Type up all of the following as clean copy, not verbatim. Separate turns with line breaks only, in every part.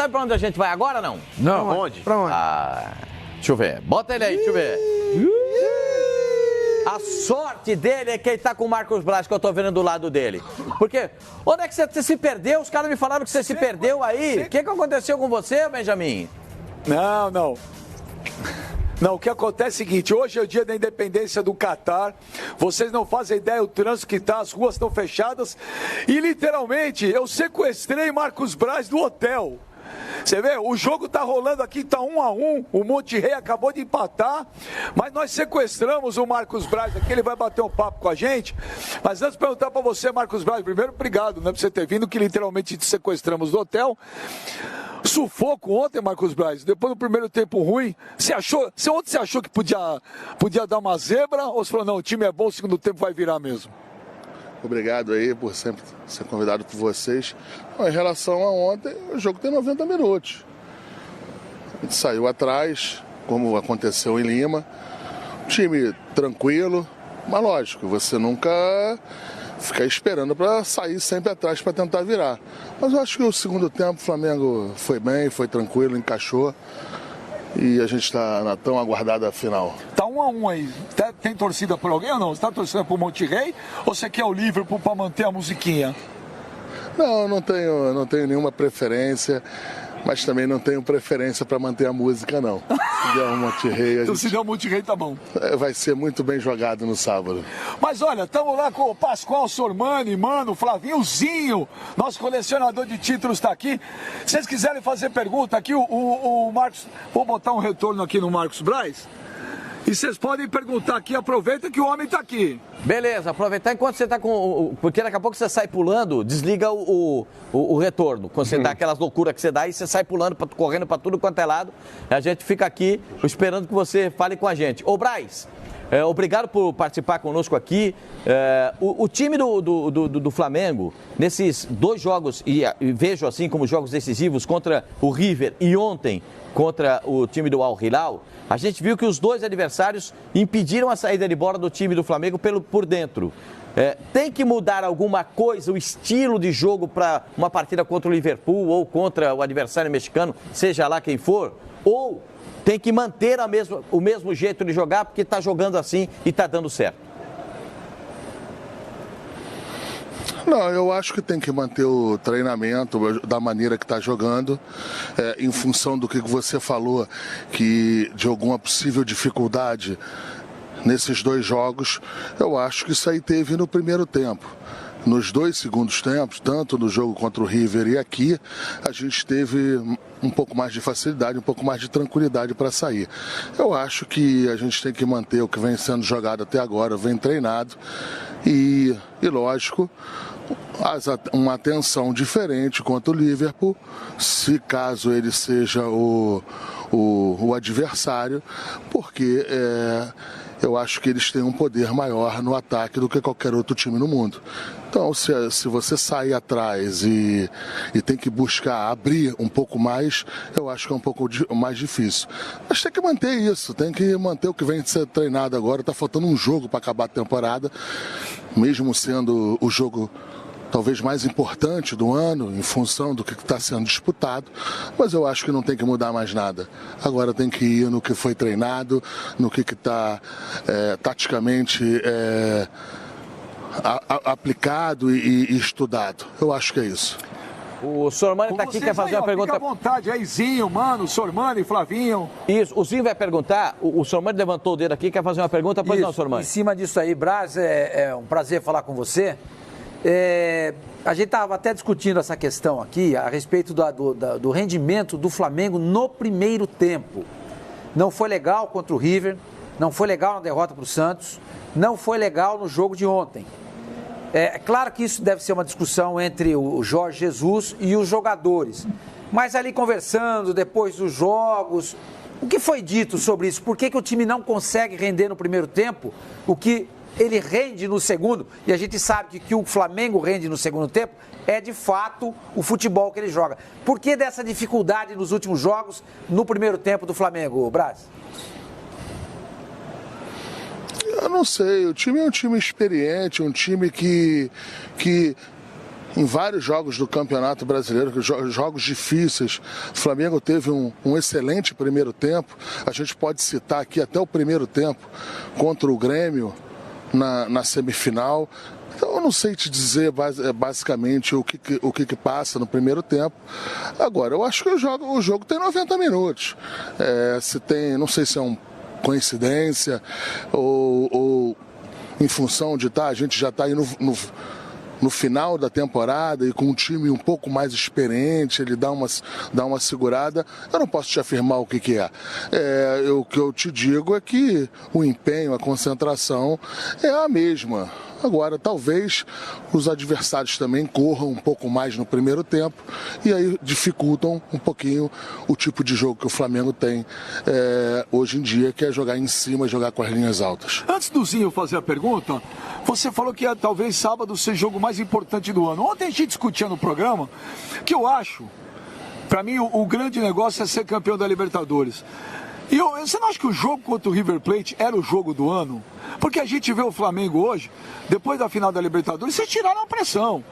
sabe pra onde a gente vai agora, não?
Não.
Pra onde?
Pra onde?
Deixa eu ver. Bota ele aí, deixa eu ver. A sorte dele é que ele tá com o Marcos Braz, que eu tô vendo do lado dele. Porque, onde é que você se perdeu? Os caras me falaram que você se perdeu aí. O que aconteceu com você, Benjamin?
Não, o que acontece é o seguinte, hoje é o dia da independência do Catar, vocês não fazem ideia o trânsito que tá, as ruas estão fechadas e literalmente eu sequestrei Marcos Braz do hotel. Você vê, o jogo tá rolando aqui, tá 1-1, o Monterrey acabou de empatar, mas nós sequestramos o Marcos Braz aqui, ele vai bater um papo com a gente. Mas antes de perguntar para você, Marcos Braz, primeiro, obrigado, né, por você ter vindo, que literalmente te sequestramos do hotel. Sufoco ontem, Marcos Braz, depois do primeiro tempo ruim, ontem você achou que podia dar uma zebra, ou você falou, não, o time é bom, o segundo tempo vai virar mesmo?
Obrigado aí por sempre ser convidado por vocês. Em relação a ontem, o jogo tem 90 minutos. A gente saiu atrás, como aconteceu em Lima. Time tranquilo, mas lógico, você nunca fica esperando para sair sempre atrás para tentar virar. Mas eu acho que o segundo tempo o Flamengo foi bem, foi tranquilo, encaixou. E a gente está na tão aguardada final.
Tá 1-1 aí. Tem torcida por alguém ou não? Você está torcendo por Monterrey ou você quer o Liverpool para manter a musiquinha?
Não, não tenho nenhuma preferência, mas também não tenho preferência para manter a música, não. Se der um Monterrey,
então, se der um Monterrey, tá bom.
Vai ser muito bem jogado no sábado.
Mas olha, estamos lá com o Pascoal Sormani, mano, Flavinhozinho, nosso colecionador de títulos está aqui. Se vocês quiserem fazer pergunta aqui, o Marcos, vou botar um retorno aqui no Marcos Braz. E vocês podem perguntar aqui, aproveita que o homem está aqui.
Beleza, aproveitar enquanto você está com... Porque daqui a pouco você sai pulando, desliga o retorno. Quando você dá aquelas loucuras que você dá, e você sai pulando, correndo para tudo quanto é lado. A gente fica aqui esperando que você fale com a gente. Ô, Braz, obrigado por participar conosco aqui. O time do Flamengo, nesses dois jogos, e vejo assim como jogos decisivos contra o River e ontem contra o time do Al Hilal, a gente viu que os dois adversários impediram a saída de bola do time do Flamengo por dentro. Tem que mudar alguma coisa, o estilo de jogo para uma partida contra o Liverpool ou contra o adversário mexicano, seja lá quem for? Ou tem que manter o mesmo jeito de jogar porque está jogando assim e está dando certo?
Não, eu acho que tem que manter o treinamento da maneira que está jogando, em função do que você falou, que de alguma possível dificuldade nesses dois jogos, eu acho que isso aí teve no primeiro tempo. Nos dois segundos tempos, tanto no jogo contra o River e aqui, a gente teve um pouco mais de facilidade, um pouco mais de tranquilidade para sair. Eu acho que a gente tem que manter o que vem sendo jogado até agora, vem treinado e lógico, uma atenção diferente contra o Liverpool, se caso ele seja o adversário, porque eu acho que eles têm um poder maior no ataque do que qualquer outro time no mundo. Então, se você sair atrás e tem que buscar abrir um pouco mais, eu acho que é um pouco mais difícil. Mas tem que manter isso, tem que manter o que vem de ser treinado agora. Está faltando um jogo para acabar a temporada, mesmo sendo o jogo talvez mais importante do ano, em função do que está sendo disputado, mas eu acho que não tem que mudar mais nada. Agora tem que ir no que foi treinado, no que está taticamente aplicado e estudado. Eu acho que é isso.
O Sormani está aqui, quer fazer uma pergunta.
Fica à vontade, aí Zinho, mano, Sormani, Flavinho.
Isso, o Zinho vai perguntar, o Sormani levantou o dedo aqui, quer fazer uma pergunta, pois não, Sormani.
Em cima disso aí, Braz, é um prazer falar com você. A gente estava até discutindo essa questão aqui a respeito do rendimento do Flamengo no primeiro tempo. Não foi legal contra o River, não foi legal na derrota para o Santos, não foi legal no jogo de ontem. É claro que isso deve ser uma discussão entre o Jorge Jesus e os jogadores. Mas ali conversando, depois dos jogos, o que foi dito sobre isso? Por que o time não consegue render no primeiro tempo o que ele rende no segundo? E a gente sabe que o Flamengo rende no segundo tempo é de fato o futebol que ele joga. Por que dessa dificuldade nos últimos jogos no primeiro tempo do Flamengo, Braz?
Eu não sei, o time é um time experiente, um time que em vários jogos do Campeonato Brasileiro, jogos difíceis. O Flamengo teve um excelente primeiro tempo. A gente pode citar aqui até o primeiro tempo contra o Grêmio na semifinal. Então, eu não sei te dizer basicamente o que passa no primeiro tempo. Agora, eu acho que o jogo tem 90 minutos. Não sei se é uma coincidência ou em função de a gente já está aí no final da temporada e com um time um pouco mais experiente, ele dá uma segurada. Eu não posso te afirmar o que é. O que eu te digo é que o empenho, a concentração é a mesma. Agora, talvez os adversários também corram um pouco mais no primeiro tempo e aí dificultam um pouquinho o tipo de jogo que o Flamengo tem hoje em dia, que é jogar em cima, jogar com as linhas altas.
Antes do Zinho fazer a pergunta, você falou que talvez sábado seja o jogo mais importante do ano. Ontem a gente discutia no programa que eu acho, para mim, o grande negócio é ser campeão da Libertadores. E você não acha que o jogo contra o River Plate era o jogo do ano? Porque a gente vê o Flamengo hoje, depois da final da Libertadores, vocês tiraram a pressão.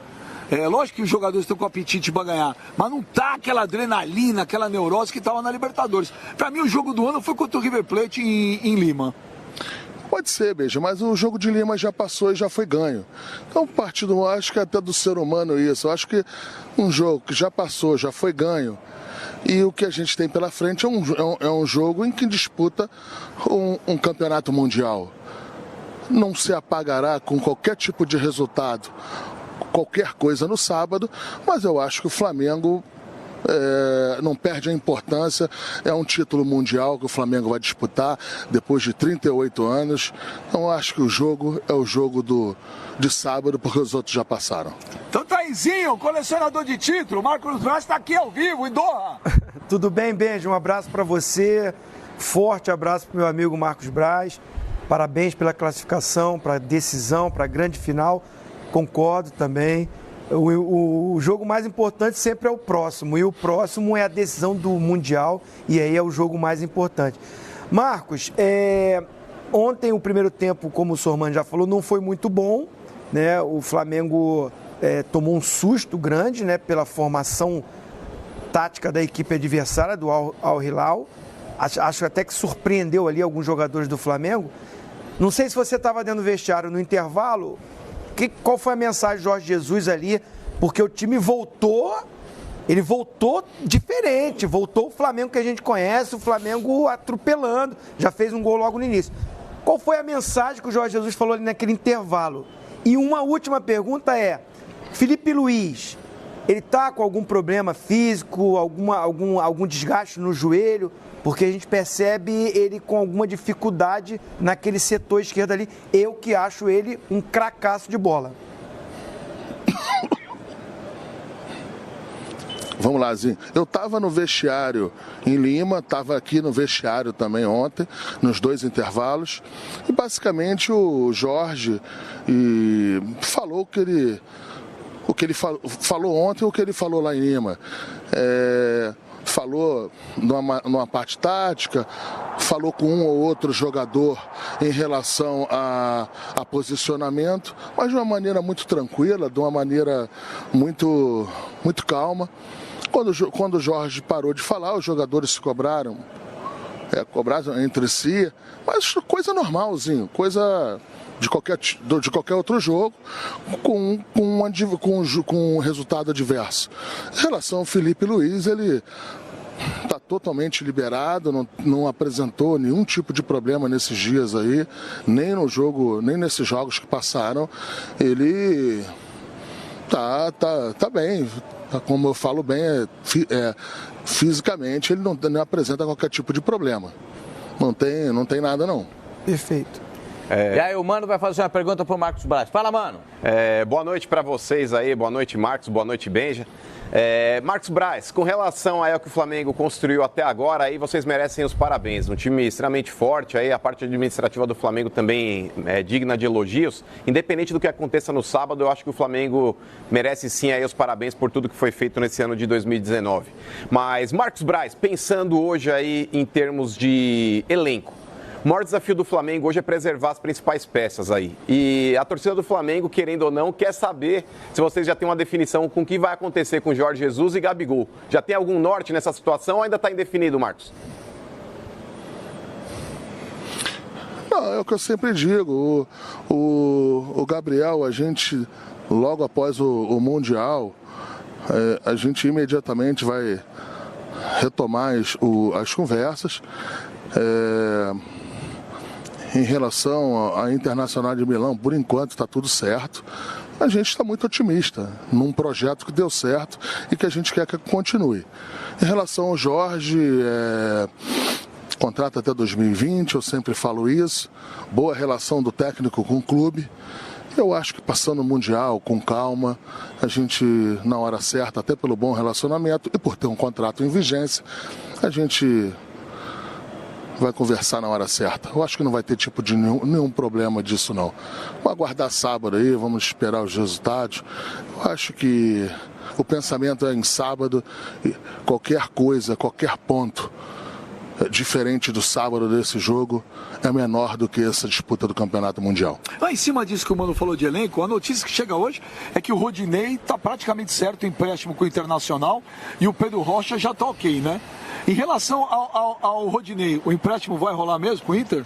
Lógico que os jogadores estão com apetite para ganhar, mas não tá aquela adrenalina, aquela neurose que estava na Libertadores. Para mim, o jogo do ano foi contra o River Plate em Lima.
Pode ser, Beija, mas o jogo de Lima já passou e já foi ganho. Então, partido, acho que até do ser humano isso. Eu acho que um jogo que já passou, já foi ganho. E o que a gente tem pela frente é um jogo em que disputa um campeonato mundial. Não se apagará com qualquer tipo de resultado, qualquer coisa no sábado, mas eu acho que o Flamengo não perde a importância. É um título mundial que o Flamengo vai disputar depois de 38 anos. Então eu acho que o jogo é o jogo de sábado, porque os outros já passaram.
Então, Taizinho, colecionador de título, Marcos Braz está aqui ao vivo, em Doha.
Tudo bem, Benja? Um abraço para você, forte abraço para o meu amigo Marcos Braz. Parabéns pela classificação, para a decisão, para a grande final. Concordo também. O jogo mais importante sempre é o próximo, e o próximo é a decisão do Mundial, e aí é o jogo mais importante. Marcos, ontem o primeiro tempo, como o Sormani já falou, não foi muito bom, né? O Flamengo tomou um susto grande, né, pela formação tática da equipe adversária, do Al Hilal. Acho até que surpreendeu ali alguns jogadores do Flamengo. Não sei se você estava dentro do vestiário no intervalo. Qual foi a mensagem de Jorge Jesus ali? Porque o time voltou diferente, voltou o Flamengo que a gente conhece, o Flamengo atropelando, já fez um gol logo no início. Qual foi a mensagem que o Jorge Jesus falou ali naquele intervalo? E uma última pergunta Felipe Luiz, ele está com algum problema físico, algum desgaste no joelho? Porque a gente percebe ele com alguma dificuldade naquele setor esquerdo ali. Eu que acho ele um cracaço de bola.
Vamos lá, Zinho. Eu estava no vestiário em Lima, estava aqui no vestiário também ontem, nos dois intervalos. E basicamente o Jorge falou o que ele falou ontem, o que ele falou lá em Lima. Falou numa parte tática, falou com um ou outro jogador em relação a posicionamento, mas de uma maneira muito tranquila, de uma maneira muito, muito calma. Quando o Jorge parou de falar, os jogadores se cobraram entre si, mas coisa normalzinho, coisa de qualquer outro jogo, com um resultado adverso. Em relação ao Felipe Luiz, ele está totalmente liberado, não apresentou nenhum tipo de problema nesses dias aí, nem no jogo, nem nesses jogos que passaram. Ele tá bem, como eu falo bem, fisicamente ele não apresenta qualquer tipo de problema. Não tem nada não.
Perfeito.
E aí o Mano vai fazer uma pergunta pro Marcos Braz. Fala, Mano.
Boa noite para vocês aí, boa noite Marcos, boa noite Benja. Marcos Braz, com relação ao que o Flamengo construiu até agora, aí vocês merecem os parabéns. Um time extremamente forte, aí a parte administrativa do Flamengo também é digna de elogios. Independente do que aconteça no sábado, eu acho que o Flamengo merece sim aí os parabéns por tudo que foi feito nesse ano de 2019. Mas, Marcos Braz, pensando hoje aí em termos de elenco, O maior desafio do Flamengo hoje é preservar as principais peças aí. E a torcida do Flamengo, querendo ou não, quer saber se vocês já têm uma definição com o que vai acontecer com Jorge Jesus e Gabigol. Já tem algum norte nessa situação ou ainda está indefinido, Marcos?
Não, é o que eu sempre digo. O Gabriel, a gente, logo após o Mundial, a gente imediatamente vai retomar as conversas. Em relação à Internacional de Milão, por enquanto está tudo certo. A gente está muito otimista num projeto que deu certo e que a gente quer que continue. Em relação ao Jorge, contrato até 2020, eu sempre falo isso. Boa relação do técnico com o clube. Eu acho que passando o Mundial com calma, a gente, na hora certa, até pelo bom relacionamento e por ter um contrato em vigência, a gente vai conversar na hora certa. Eu acho que não vai ter tipo de nenhum problema disso, não. Vamos aguardar sábado aí, vamos esperar os resultados. Eu acho que o pensamento é em sábado, e qualquer coisa, qualquer ponto diferente do sábado desse jogo é menor do que essa disputa do Campeonato Mundial.
Lá em cima disso que o Mano falou de elenco, a notícia que chega hoje é que o Rodinei está praticamente certo, empréstimo com o Internacional, e o Pedro Rocha já está ok, né? Em relação ao Rodinei, o empréstimo vai rolar mesmo com o Inter?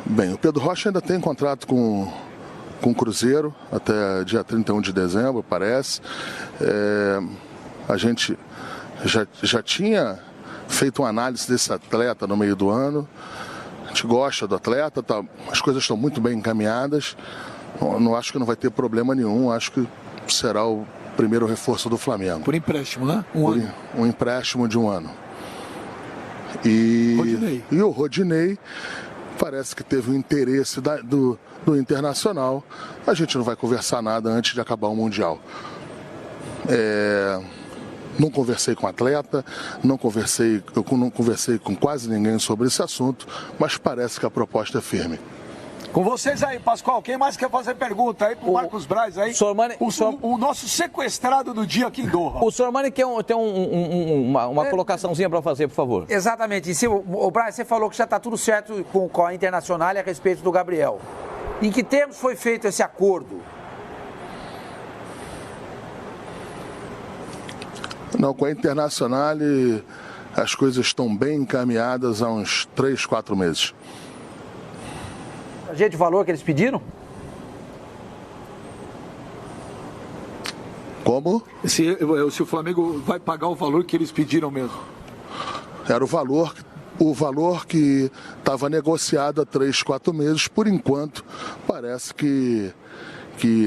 Bem, o Pedro Rocha ainda tem contrato com o Cruzeiro até dia 31 de dezembro, parece. A gente já tinha feito uma análise desse atleta no meio do ano. A gente gosta do atleta, as coisas estão muito bem encaminhadas. Não acho que não vai ter problema nenhum, acho que será o primeiro reforço do Flamengo.
Por empréstimo, né?
Um empréstimo de um ano. E o Rodinei parece que teve o interesse do Internacional. A gente não vai conversar nada antes de acabar o Mundial. Não conversei com o atleta, não conversei com quase ninguém sobre esse assunto, mas parece que a proposta é firme.
Com vocês aí, Pascoal. Quem mais quer fazer pergunta aí pro Marcos Braz aí? O nosso sequestrado do dia aqui em Doha.
O Sormani tem uma colocaçãozinha para fazer, por favor.
Exatamente. O Braz, você falou que já está tudo certo com a Internacional a respeito do Gabriel. Em que termos foi feito esse acordo?
Não, com a Internacional as coisas estão bem encaminhadas há uns 3, 4 meses.
Gente, o valor que eles pediram?
Como?
Se o Flamengo vai pagar o valor que eles pediram mesmo.
Era o valor que estava negociado há 3, 4 meses. Por enquanto, parece que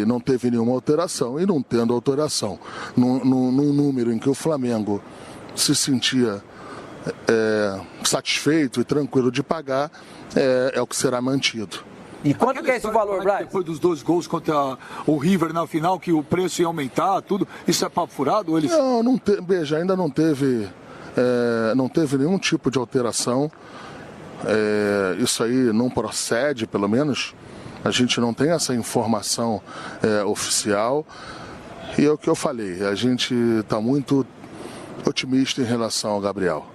não teve nenhuma alteração. E não tendo alteração, num número em que o Flamengo se sentia satisfeito e tranquilo de pagar, é o que será mantido.
E quanto que é esse valor, Braz?
Depois dos 2 gols contra o River na final, que o preço ia aumentar, tudo, isso é papo furado? Ou eles...
Veja, ainda não teve nenhum tipo de alteração. Isso aí não procede, pelo menos. A gente não tem essa informação oficial. E é o que eu falei, a gente está muito otimista em relação ao Gabriel.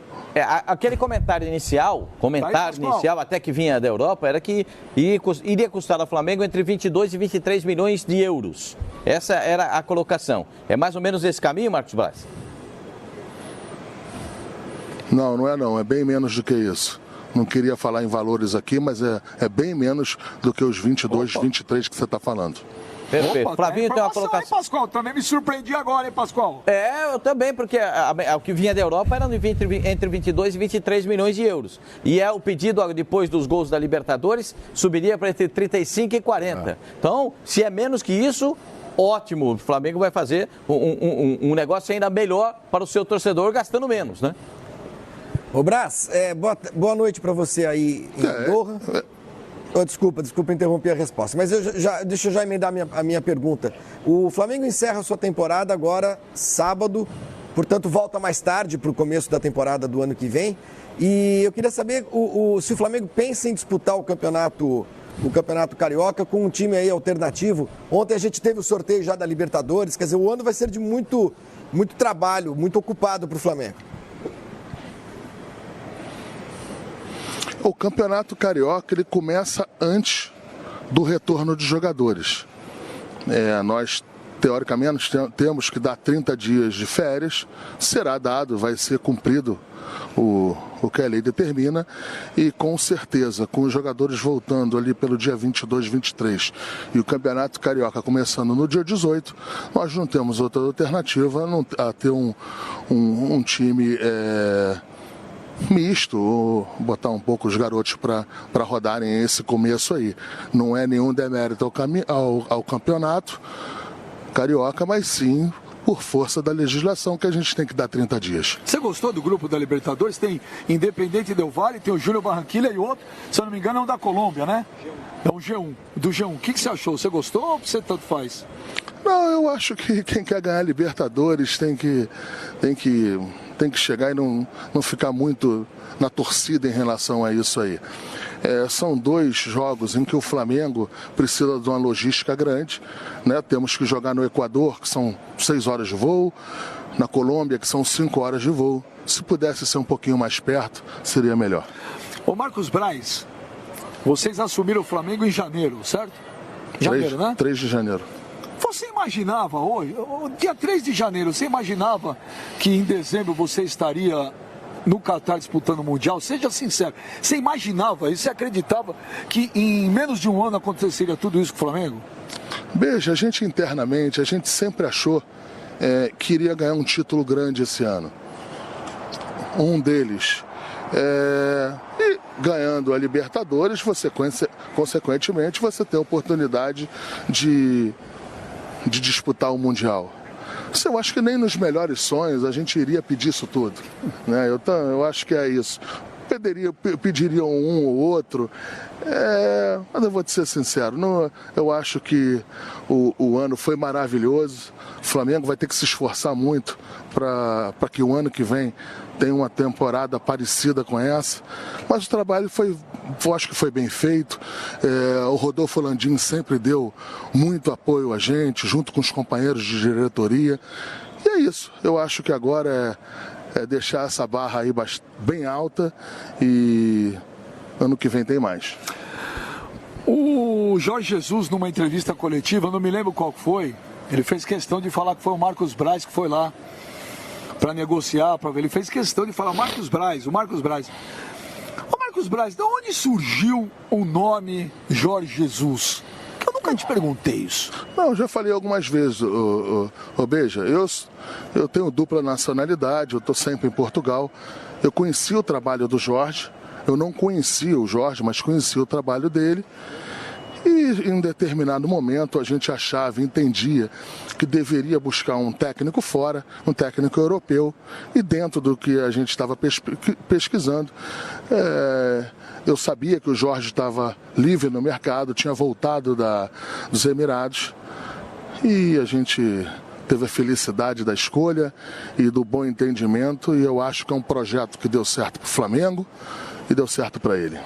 Aquele comentário inicial, até que vinha da Europa, era que iria custar ao Flamengo entre 22 e 23 milhões de euros. Essa era a colocação. É mais ou menos esse caminho, Marcos Braz?
Não, é bem menos do que isso. Não queria falar em valores aqui, mas é bem menos do que os 22, 23 que você está falando.
Perfeito. Flavinho tem uma colocação.
Aí, Pascoal, também me surpreendi agora, hein, Pascoal?
Eu também, porque o que vinha da Europa era entre 22 e 23 milhões de euros. E o pedido, depois dos gols da Libertadores, subiria para entre 35 e 40. Então, se é menos que isso, ótimo. O Flamengo vai fazer um negócio ainda melhor para o seu torcedor, gastando menos, né?
Ô Braz, boa noite para você aí em Doha. Desculpa interromper a resposta, mas deixa eu já emendar a minha pergunta. O Flamengo encerra a sua temporada agora, sábado, portanto volta mais tarde para o começo da temporada do ano que vem. E eu queria saber se o Flamengo pensa em disputar o Campeonato Carioca com um time aí alternativo. Ontem a gente teve o sorteio já da Libertadores, quer dizer, o ano vai ser de muito trabalho, muito ocupado para o Flamengo.
O Campeonato Carioca ele começa antes do retorno de jogadores. Nós, teoricamente, temos que dar 30 dias de férias, será dado, vai ser cumprido o que a lei determina, e com certeza, com os jogadores voltando ali pelo dia 22, 23 e o Campeonato Carioca começando no dia 18, nós não temos outra alternativa a ter um time misto, ou botar um pouco os garotos para rodarem esse começo aí. Não é nenhum demérito ao campeonato carioca, mas sim por força da legislação que a gente tem que dar 30 dias.
Você gostou do grupo da Libertadores? Tem Independente Del Valle, tem o Júnior Barranquilla e outro, se eu não me engano, é um da Colômbia, né? É um G1, do G1. O que você achou? Você gostou ou você tanto faz?
Não, eu acho que quem quer ganhar Libertadores tem que chegar e não ficar muito na torcida em relação a isso aí. São 2 jogos em que o Flamengo precisa de uma logística grande, né? Temos que jogar no Equador, que são 6 horas de voo, na Colômbia, que são 5 horas de voo. Se pudesse ser um pouquinho mais perto, seria melhor.
Ô Marcos Braz, vocês assumiram o Flamengo em janeiro, certo? Janeiro, né?
3 de janeiro.
Você imaginava hoje, dia 3 de janeiro, você imaginava que em dezembro você estaria no Catar disputando o Mundial? Seja sincero, você imaginava isso? Você acreditava que em menos de um ano aconteceria tudo isso com o Flamengo?
Beija, a gente internamente, a gente sempre achou que iria ganhar um título grande esse ano. Um deles. E ganhando a Libertadores, você, consequentemente, você tem a oportunidade de disputar o Mundial. Eu acho que nem nos melhores sonhos a gente iria pedir isso tudo, né? Eu acho que é isso. Pediria um ou outro, mas eu vou te ser sincero, eu acho que o ano foi maravilhoso. O Flamengo vai ter que se esforçar muito para que o ano que vem tenha uma temporada parecida com essa, mas o trabalho eu acho que foi bem feito. O Rodolfo Landim sempre deu muito apoio a gente, junto com os companheiros de diretoria, e é isso. Eu acho que agora é deixar essa barra aí bem alta, e ano que vem tem mais.
O Jorge Jesus, numa entrevista coletiva, eu não me lembro qual foi, ele fez questão de falar que foi o Marcos Braz que foi lá para negociar, para ver. Ele fez questão de falar o Marcos Braz. Ô Marcos Braz, de onde surgiu o nome Jorge Jesus? Eu nunca te perguntei isso.
Não, já falei algumas vezes, Beija. Eu tenho dupla nacionalidade, eu estou sempre em Portugal. Eu conheci o trabalho do Jorge. Eu não conhecia o Jorge, mas conheci o trabalho dele. E em determinado momento a gente achava, entendia que deveria buscar um técnico fora, um técnico europeu. E dentro do que a gente estava pesquisando, eu sabia que o Jorge estava livre no mercado, tinha voltado dos Emirados. E a gente teve a felicidade da escolha e do bom entendimento. E eu acho que é um projeto que deu certo para o Flamengo e deu certo para ele.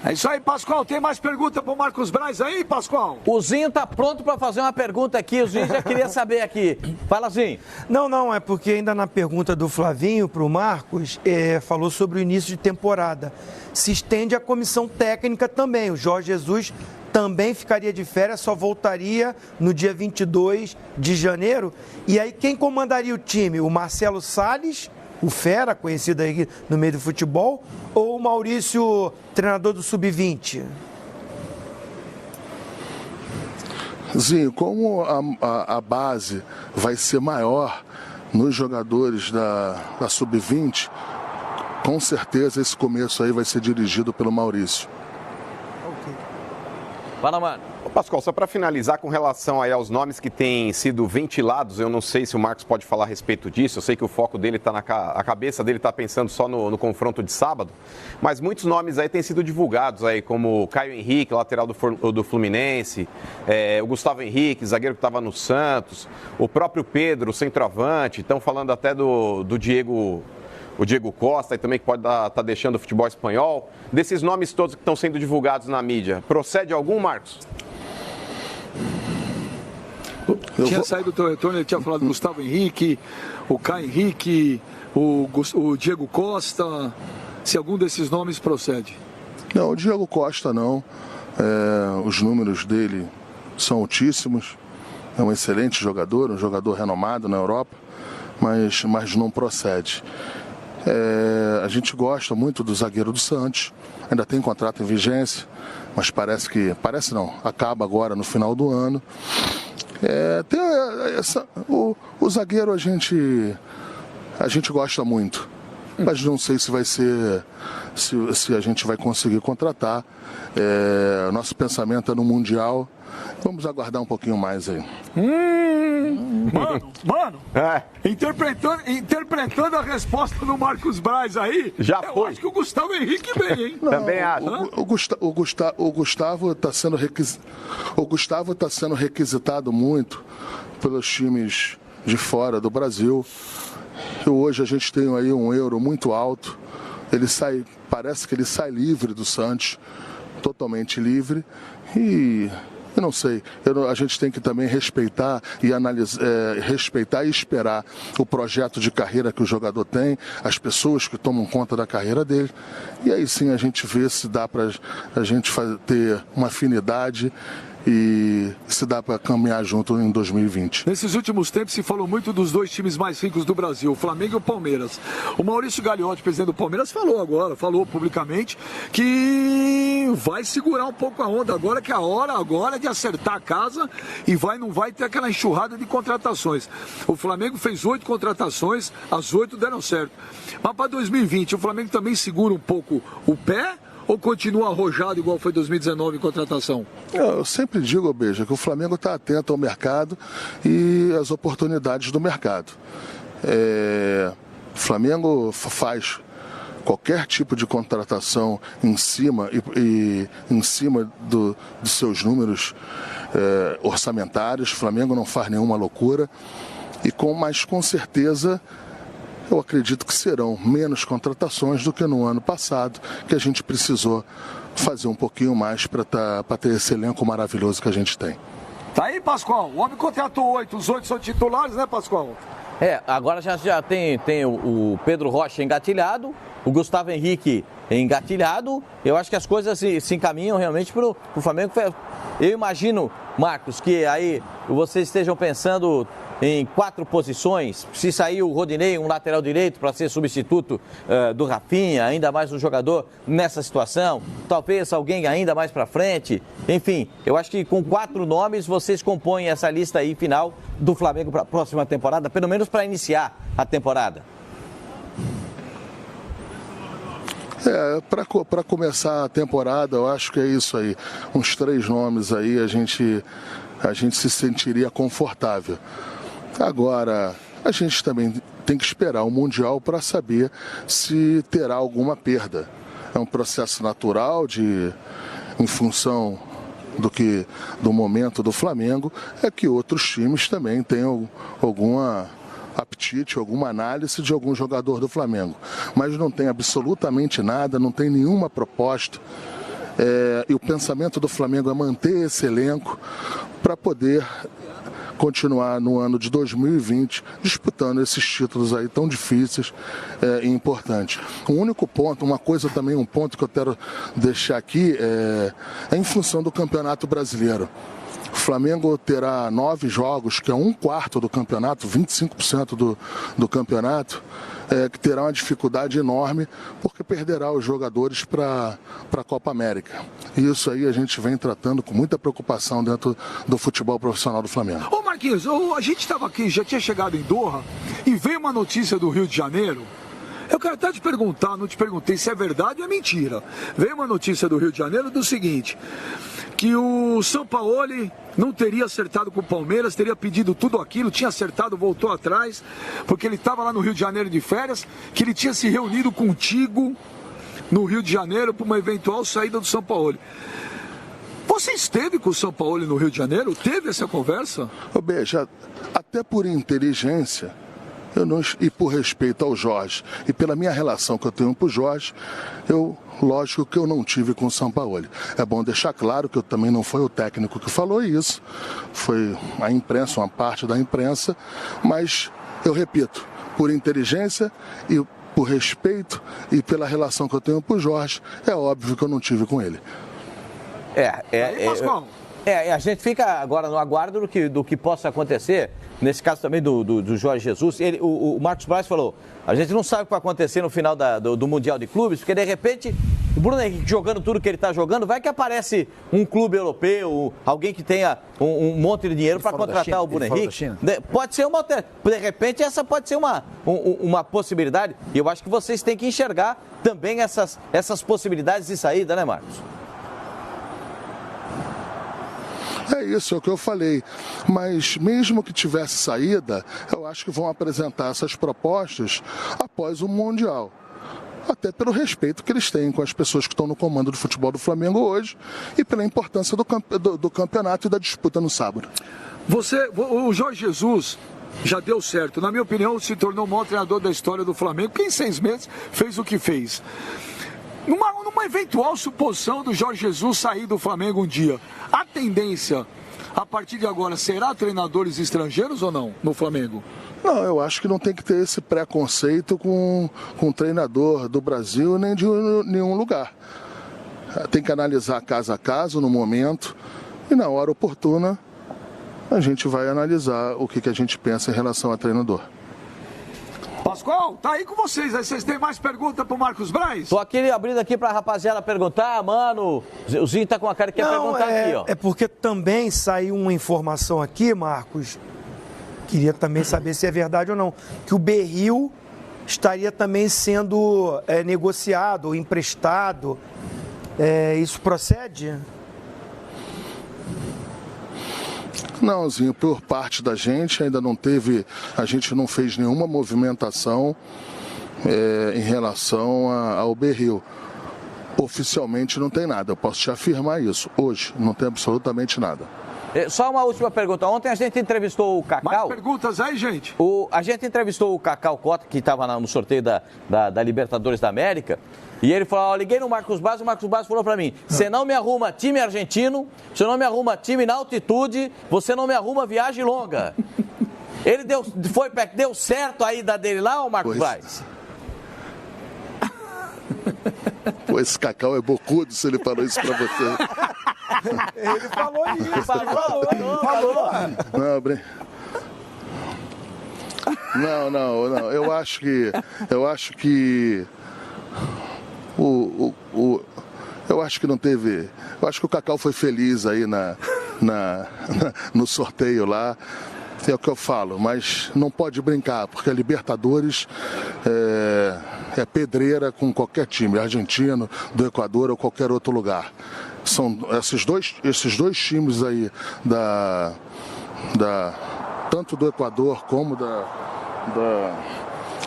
É isso aí, Pascoal. Tem mais pergunta para o Marcos Braz aí, Pascoal?
O Zinho tá pronto para fazer uma pergunta aqui. O Zinho já queria saber aqui. Fala, Zinho.
Não, é porque ainda na pergunta do Flavinho para o Marcos, falou sobre o início de temporada. Se estende a comissão técnica também. O Jorge Jesus também ficaria de férias, só voltaria no dia 22 de janeiro. E aí quem comandaria o time? O Marcelo Salles, o Fera, conhecido aí no meio do futebol, ou o Maurício, treinador do Sub-20?
Zinho, como a base vai ser maior nos jogadores da Sub-20, com certeza esse começo aí vai ser dirigido pelo Maurício.
Fala, mano.
Ô, Pascoal, só para finalizar com relação aí aos nomes que têm sido ventilados, eu não sei se o Marcos pode falar a respeito disso, eu sei que o foco dele está a cabeça dele está pensando só no confronto de sábado, mas muitos nomes aí têm sido divulgados aí, como o Caio Henrique, lateral do Fluminense, o Gustavo Henrique, zagueiro que estava no Santos, o próprio Pedro, centroavante, estão falando até do Diego... O Diego Costa e também que pode estar deixando o futebol espanhol. Desses nomes todos que estão sendo divulgados na mídia, procede algum, Marcos?
Tinha saído do teu retorno, ele tinha falado do Gustavo Henrique, o Caio Henrique, o Diego Costa. Se algum desses nomes procede.
Não, o Diego Costa não. Os números dele são altíssimos. É um excelente jogador, um jogador renomado na Europa, mas não procede. A gente gosta muito do zagueiro do Santos, ainda tem contrato em vigência, mas parece não, acaba agora no final do ano. O zagueiro a gente gosta muito, mas não sei se vai ser, se a gente vai conseguir contratar. Nosso pensamento é no Mundial. Vamos aguardar um pouquinho mais aí.
Mano, interpretando a resposta do Marcos Braz aí, eu acho que o Gustavo Henrique vem, hein?
Não, também acho.
O Gustavo está sendo requisitado muito pelos times de fora do Brasil. E hoje a gente tem aí um euro muito alto. Parece que ele sai livre do Santos, totalmente livre. E eu não sei, a gente tem que também respeitar e analisar, respeitar e esperar o projeto de carreira que o jogador tem, as pessoas que tomam conta da carreira dele. E aí sim a gente vê se dá para a gente ter uma afinidade e se dá para caminhar junto em 2020.
Nesses últimos tempos se falou muito dos dois times mais ricos do Brasil, o Flamengo e o Palmeiras. O Maurício Gagliotti, presidente do Palmeiras, falou publicamente que vai segurar um pouco a onda agora, que a hora agora é de acertar a casa e não vai ter aquela enxurrada de contratações. O Flamengo fez 8 contratações, as 8 deram certo. Mas para 2020, o Flamengo também segura um pouco o pé? Ou continua arrojado igual foi 2019 em contratação?
Eu sempre digo, Beija, que o Flamengo está atento ao mercado e às oportunidades do mercado. O Flamengo faz qualquer tipo de contratação em cima dos seus números orçamentários. O Flamengo não faz nenhuma loucura, mas com certeza eu acredito que serão menos contratações do que no ano passado, que a gente precisou fazer um pouquinho mais para ter esse elenco maravilhoso que a gente tem.
Tá aí, Pascoal. O homem contratou 8, os 8 são titulares, né, Pascoal?
Agora já tem o Pedro Rocha engatilhado, o Gustavo Henrique engatilhado. Eu acho que as coisas se encaminham realmente para o Flamengo. Eu imagino, Marcos, que aí vocês estejam pensando em 4 posições. Se sair o Rodinei, um lateral direito, para ser substituto do Rafinha, ainda mais um jogador nessa situação, talvez alguém ainda mais para frente. Enfim, eu acho que com 4 nomes vocês compõem essa lista aí final do Flamengo para a próxima temporada, pelo menos para iniciar a temporada.
Para começar a temporada, eu acho que é isso aí. Uns 3 nomes aí a gente se sentiria confortável. Agora, a gente também tem que esperar o Mundial para saber se terá alguma perda. É um processo natural em função do momento do Flamengo, é que outros times também tenham alguma apetite, alguma análise de algum jogador do Flamengo. Mas não tem absolutamente nada, não tem nenhuma proposta. E o pensamento do Flamengo é manter esse elenco para poder continuar no ano de 2020 disputando esses títulos aí tão difíceis e importantes. Um único ponto, um ponto que eu quero deixar aqui é em função do Campeonato Brasileiro. O Flamengo terá 9 jogos, que é 1/4 do campeonato, 25% do campeonato, que terá uma dificuldade enorme, porque perderá os jogadores para a Copa América. E isso aí a gente vem tratando com muita preocupação dentro do futebol profissional do Flamengo.
Ô Marquinhos, a gente estava aqui, já tinha chegado em Doha, e veio uma notícia do Rio de Janeiro. Eu quero até te perguntar, não te perguntei se é verdade ou é mentira. Veio uma notícia do Rio de Janeiro do seguinte, que o Sampaoli não teria acertado com o Palmeiras, teria pedido tudo aquilo, tinha acertado, voltou atrás, porque ele estava lá no Rio de Janeiro de férias, que ele tinha se reunido contigo no Rio de Janeiro para uma eventual saída do Sampaoli. Você esteve com o Sampaoli no Rio de Janeiro? Teve essa conversa?
Beija, até por inteligência, e por respeito ao Jorge, e pela minha relação que eu tenho com o Jorge, lógico que eu não tive com o Sampaoli. É bom deixar claro que eu também não foi o técnico que falou isso, foi a imprensa, uma parte da imprensa, mas eu repito, por inteligência e por respeito e pela relação que eu tenho por Jorge, é óbvio que eu não tive com ele.
A gente fica agora no aguardo do que possa acontecer, nesse caso também do Jorge Jesus. O Marcos Braz falou, a gente não sabe o que vai acontecer no final do Mundial de Clubes, porque de repente o Bruno Henrique jogando tudo que ele está jogando, vai que aparece um clube europeu, alguém que tenha um monte de dinheiro para contratar o Bruno Henrique. Pode ser uma alternativa. De repente essa pode ser uma possibilidade, e eu acho que vocês têm que enxergar também essas possibilidades de saída, né, Marcos?
É isso, é o que eu falei. Mas mesmo que tivesse saída, eu acho que vão apresentar essas propostas após o Mundial. Até pelo respeito que eles têm com as pessoas que estão no comando do futebol do Flamengo hoje e pela importância do campeonato e da disputa no sábado.
O Jorge Jesus já deu certo. Na minha opinião, se tornou o maior treinador da história do Flamengo, porque em 6 meses fez o que fez. Numa eventual suposição do Jorge Jesus sair do Flamengo um dia, a tendência, a partir de agora, será treinadores estrangeiros ou não no Flamengo?
Não, eu acho que não tem que ter esse preconceito com treinador do Brasil nem de nenhum lugar. Tem que analisar caso a caso, no momento, e na hora oportuna a gente vai analisar o que a gente pensa em relação a treinador.
Pascoal, tá aí com vocês. Aí vocês têm mais pergunta pro Marcos Braz?
Tô aqui abrindo aqui pra rapaziada perguntar, mano. O Zinho tá com a cara que quer perguntar aqui, ó.
É porque também saiu uma informação aqui, Marcos. Queria também saber se é verdade ou não. Que o Berril estaria também sendo negociado ou emprestado. Isso procede?
Não, Zinho, por parte da gente ainda não teve, a gente não fez nenhuma movimentação em relação ao Berril. Oficialmente não tem nada, eu posso te afirmar isso. Hoje não tem absolutamente nada.
Só uma última pergunta. Ontem a gente entrevistou o Cacau.
Mais perguntas aí, gente?
A gente entrevistou o Cacau Cota, que estava no sorteio da Libertadores da América. E ele falou, liguei no Marcos Braz, o Marcos Braz falou pra mim, você não me arruma time argentino, você não me arruma time na altitude, você não me arruma viagem longa. Ele deu certo a ida dele lá, ô Marcos Braz?
Pô, esse Cacau é bocudo se ele falou isso pra você.
Ele falou isso, falou.
Não, eu acho que eu acho que não teve. Eu acho que o Cacau foi feliz aí no sorteio lá. É o que eu falo, mas não pode brincar, porque a Libertadores é pedreira com qualquer time, argentino, do Equador ou qualquer outro lugar. São esses dois times aí tanto do Equador como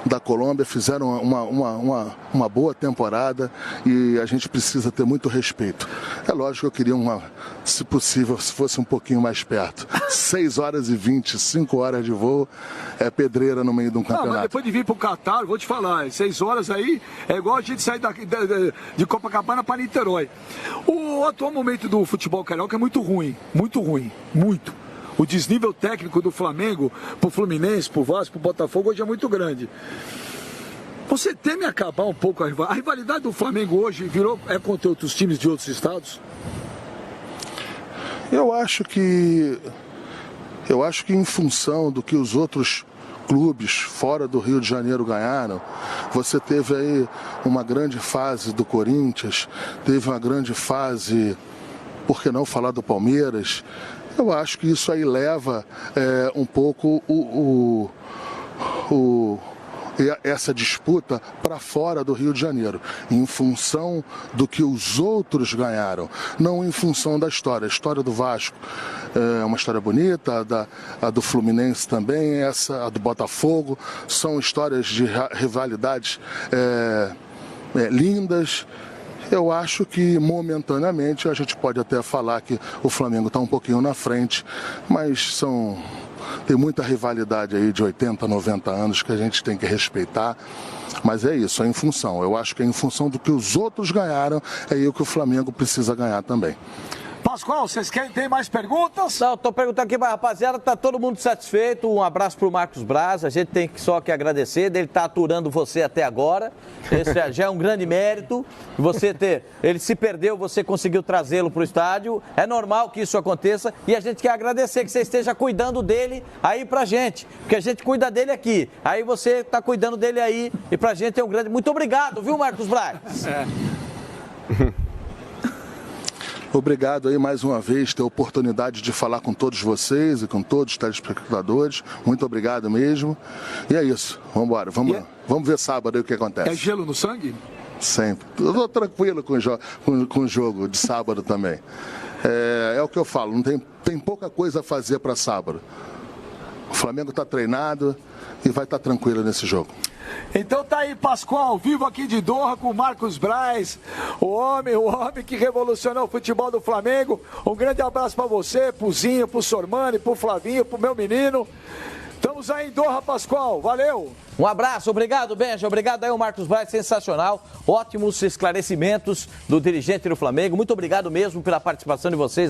da Colômbia fizeram uma boa temporada e a gente precisa ter muito respeito. É lógico que eu queria se possível, se fosse um pouquinho mais perto. 6 horas e 20, 5 horas de voo, é pedreira no meio de um campeonato.
Mas depois de vir pro Catar, vou te falar, 6 horas aí é igual a gente sair de Copacabana para Niterói. O atual momento do futebol carioca é muito ruim, muito. O desnível técnico do Flamengo pro Fluminense, pro Vasco, pro Botafogo hoje é muito grande. Você teme acabar um pouco a rivalidade do Flamengo hoje contra outros times de outros estados?
Eu acho que em função do que os outros clubes fora do Rio de Janeiro ganharam, você teve aí uma grande fase do Corinthians, teve uma grande fase, por que não falar do Palmeiras? Eu acho que isso aí leva um pouco essa disputa para fora do Rio de Janeiro, em função do que os outros ganharam, não em função da história. A história do Vasco é uma história bonita, a do Fluminense também, a do Botafogo, são histórias de rivalidades lindas. Eu acho que momentaneamente a gente pode até falar que o Flamengo está um pouquinho na frente, mas tem muita rivalidade aí de 80, 90 anos que a gente tem que respeitar. Mas é isso, é em função. Eu acho que é em função do que os outros ganharam, é aí que o Flamengo precisa ganhar também.
Pascoal, vocês tem mais perguntas?
Não, tô perguntando aqui, mas rapaziada, tá todo mundo satisfeito. Um abraço pro Marcos Braz. A gente tem só que agradecer dele estar aturando você até agora. Esse já é um grande mérito. Ele se perdeu, você conseguiu trazê-lo pro estádio. É normal que isso aconteça e a gente quer agradecer que você esteja cuidando dele aí pra gente, porque a gente cuida dele aqui. Aí você tá cuidando dele aí e pra gente é um grande... Muito obrigado, viu, Marcos Braz?
Obrigado aí mais uma vez, ter a oportunidade de falar com todos vocês e com todos os telespectadores. Muito obrigado mesmo. E é isso, vamos embora. Vamos ver sábado aí o que acontece.
É gelo no sangue?
Sempre. Eu estou tranquilo com o jogo de sábado também. É o que eu falo, não tem pouca coisa a fazer para sábado. O Flamengo está treinado e vai estar tranquilo nesse jogo.
Então tá aí, Pascoal, vivo aqui de Doha com o Marcos Braz, o homem que revolucionou o futebol do Flamengo. Um grande abraço para você, pro Zinho, pro Sormani, pro Flavinho, pro meu menino. Estamos aí em Doha, Pascoal. Valeu!
Um abraço, obrigado, Benja. Obrigado aí, o Marcos Braz, sensacional. Ótimos esclarecimentos do dirigente do Flamengo. Muito obrigado mesmo pela participação de vocês.